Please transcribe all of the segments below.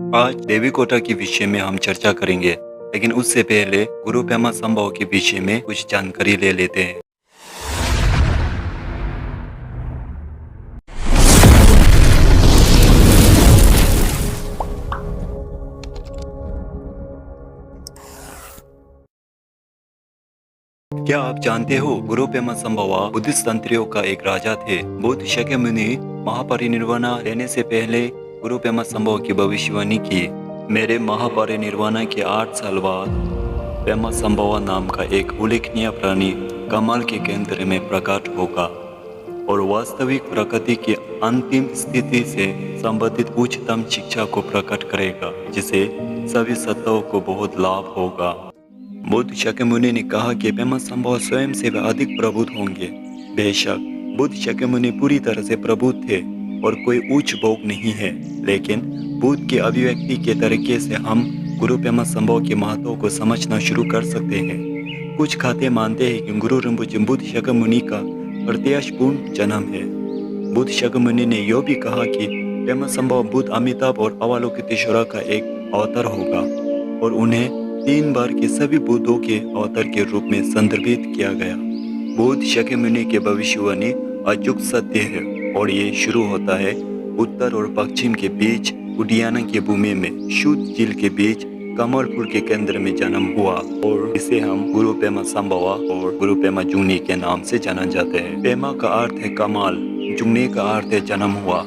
आज देवीकोटा के विषय में हम चर्चा करेंगे, लेकिन उससे पहले गुरु पेमा संभव के विषय में कुछ जानकारी ले लेते हैं। क्या आप जानते हो, गुरु पेमा संभवा बुद्धिस्ट तंत्रियों का एक राजा थे। बुद्ध शाक्यमुनि महापरिनिर्वाण लेने से पहले गुरु पेमा संभव की भविष्यवाणी की। मेरे महापरिनिर्वाण के 8 साल बाद पेमा संभवा नाम का एक उल्लेखनीय प्राणी कमल के केंद्र में प्रकट होगा और वास्तविक प्रकृति की अंतिम स्थिति से संबंधित उच्चतम शिक्षा को प्रकट करेगा, जिसे सभी सत्ताओं को बहुत लाभ होगा। बुद्ध शाक्यमुनि ने कहा कि पेमा संभव स्वयं से वे अधिक प्रबुद्ध होंगे। बेशक बुद्ध शाक्यमुनि पूरी तरह से प्रबुद्ध थे और कोई उच्च भोग नहीं है, लेकिन बुद्ध की अभिव्यक्ति के तरीके से हम गुरु पेमा संभव के महत्व को समझना शुरू कर सकते हैं। कुछ खाते मानते हैं कि गुरु रिम्पोचे बुद्ध शाक्यमुनि का प्रत्याशपूर्ण जन्म है। बुद्ध शाक्यमुनि ने यह भी कहा कि पेमा संभव बुद्ध अमिताभ और अवलोकितेश्वर का एक अवतार होगा और उन्हें 3 बार के सभी बुद्धों के अवतार के रूप में संदर्भित किया गया। बुद्ध शाक्यमुनि के भविष्यवाणी अचूक सत्य है और ये शुरू होता है उत्तर और पश्चिम के बीच उडियाना की भूमि में शुद्ध झील के बीच कमलपुर के केंद्र में जन्म हुआ और इसे हम गुरु पेमा संभवा और गुरु पेमा जुंगनी के नाम से जाना जाते हैं। पेमा का अर्थ है कमाल, जुंगनी का अर्थ है जन्म हुआ,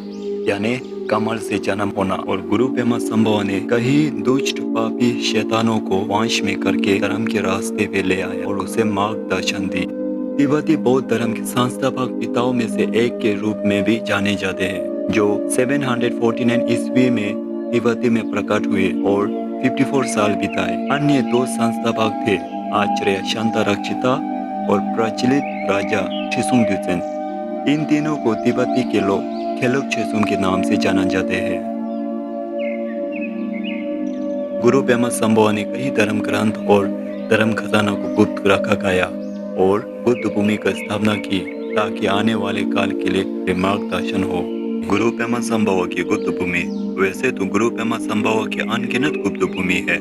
यानी कमल से जन्म होना। और गुरु पेमा संभव ने कई दुष्ट पापी शैतानों को वंश में करके धर्म के रास्ते पे ले आया और उसे मार्गदर्शन दी। तिब्बती बौद्ध धर्म के संस्थापक पिताओं में से एक के रूप में भी जाने जाते हैं, जो 749 ईस्वी में तिब्बती में प्रकट हुए और 54 साल बिताए। अन्य 2 संस्थापक थे, आचार्य शांतारक्षिता और प्रचलित राजा छिसुंग दुसेन। इन तीनों को तिब्बती के लोग खेलोक छेसुम के नाम से जाना जाते हैं। गुरु पेमा संभव ने कई धर्म ग्रंथ और धर्म खजाना को गुप्त रखा गया और बुद्ध भूमि का स्थापना की ताकि आने वाले काल के लिए मार्गदर्शन हो। गुरु पेमा संभव की गुप्त भूमि। वैसे तो गुरु पेमा संभव की अनगिनत गुप्त भूमि है,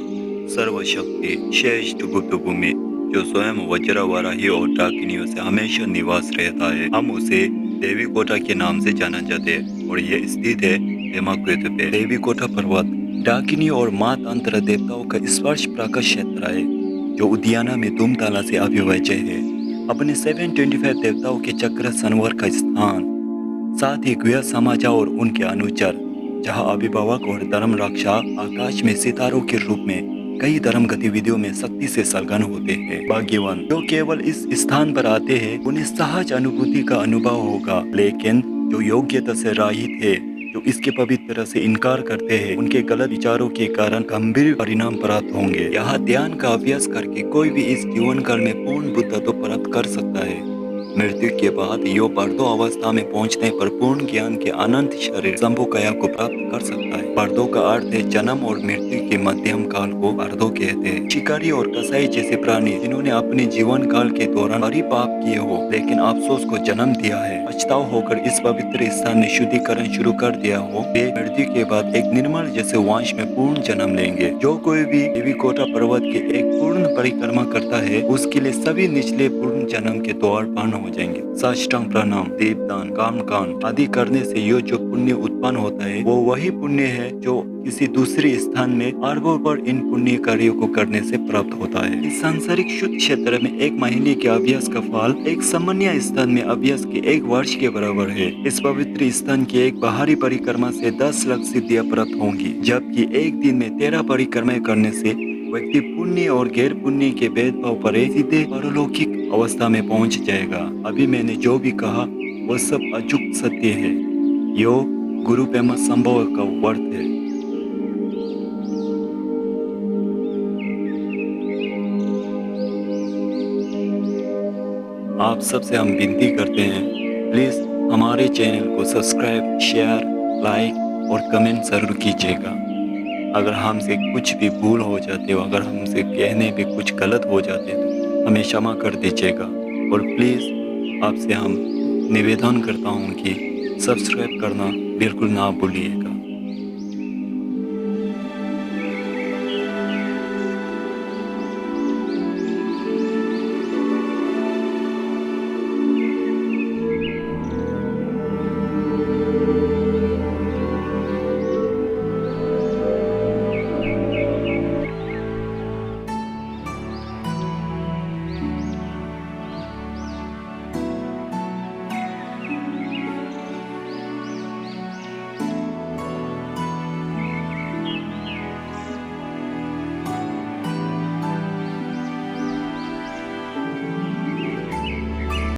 सर्वशक्ति श्रेष्ठ गुप्त भूमि जो स्वयं वज्र वाराही और डाकिनियों से हमेशा निवास रहता है। हम उसे देवीकोटा के नाम से जाना जाते हैं और यह स्थित है पेमाक्वेत पे। देवीकोटा पर्वत डाकिनी और मात अंतर देवताओं का स्पर्श प्रकाश क्षेत्र है जो उद्याना में धूमताला से अभिव्यक्त है। अपने 725 देवताओं के चक्र सनवर का स्थान, साथ ही गुहा समाजा और उनके अनुचर, जहाँ अभिभावक और धर्म रक्षा आकाश में सितारों के रूप में कई धर्म गतिविधियों में शक्ति से संलग्न होते हैं। भाग्यवान जो केवल इस स्थान पर आते हैं उन्हें सहज अनुभूति का अनुभव होगा, लेकिन जो योग्यता से रहित है, जो इसके पवित्र से इनकार करते हैं, उनके गलत विचारों के कारण गंभीर परिणाम प्राप्त होंगे। यहाँ ध्यान का अभ्यास करके कोई भी इस जीवन काल में पूर्ण बुद्धत्व प्राप्त कर सकता है। मृत्यु के बाद यो पर्दो अवस्था में पहुंचने पर पूर्ण ज्ञान के अनंत शरीर संभोकाया को प्राप्त कर सकता है। पर्दो का अर्थ है जन्म और मृत्यु के मध्यम काल को पर्दो कहते हैं। शिकारी और कसाई जैसे प्राणी जिन्होंने अपने जीवन काल के दौरान बड़ी पाप किए हो लेकिन अफसोस को जन्म दिया है, पछतावा होकर इस पवित्र स्थान में शुद्धिकरण शुरू कर दिया हो, वे मृत्यु के बाद एक निर्मल जैसे वंश में पूर्ण जन्म लेंगे। जो कोई भी देवीकोटा पर्वत के एक पूर्ण परिक्रमा करता है उसके लिए सभी निचले पूर्ण जन्म के द्वार बंद हो जाएंगे। साष्टांग प्रणाम, दीपदान, कामकांड आदि करने से यो जो पुण्य उत्पन्न होता है वो वही पुण्य है जो किसी दूसरे स्थान में अरबों पर इन पुण्य कार्यों को करने से प्राप्त होता है। इस सांसारिक शुद्ध क्षेत्र में 1 महीने के अभ्यास का फल एक सामान्य स्थान में अभ्यास के 1 वर्ष के बराबर है। इस पवित्र स्थान की एक बाहरी परिक्रमा से 10 लाख सिद्धियां प्राप्त होंगी, जबकि एक दिन में 13 परिक्रमाएं करने से व्यक्ति पुण्य और गैर पुण्य के भेदभाव पर सीधे परलौकिक अवस्था में पहुंच जाएगा। अभी मैंने जो भी कहा वह सब अचूक सत्य है। यो गुरु पेमा संभव का वर्त है। आप सबसे हम विनती करते हैं, प्लीज हमारे चैनल को सब्सक्राइब, शेयर, लाइक और कमेंट जरूर कीजिएगा। अगर हमसे कुछ भी भूल हो जाते हो, अगर हमसे कहने पे कुछ गलत हो जाते तो हमें क्षमा कर दीजिएगा। और प्लीज़ आपसे हम निवेदन करता हूँ कि सब्सक्राइब करना बिल्कुल ना भूलिएगा।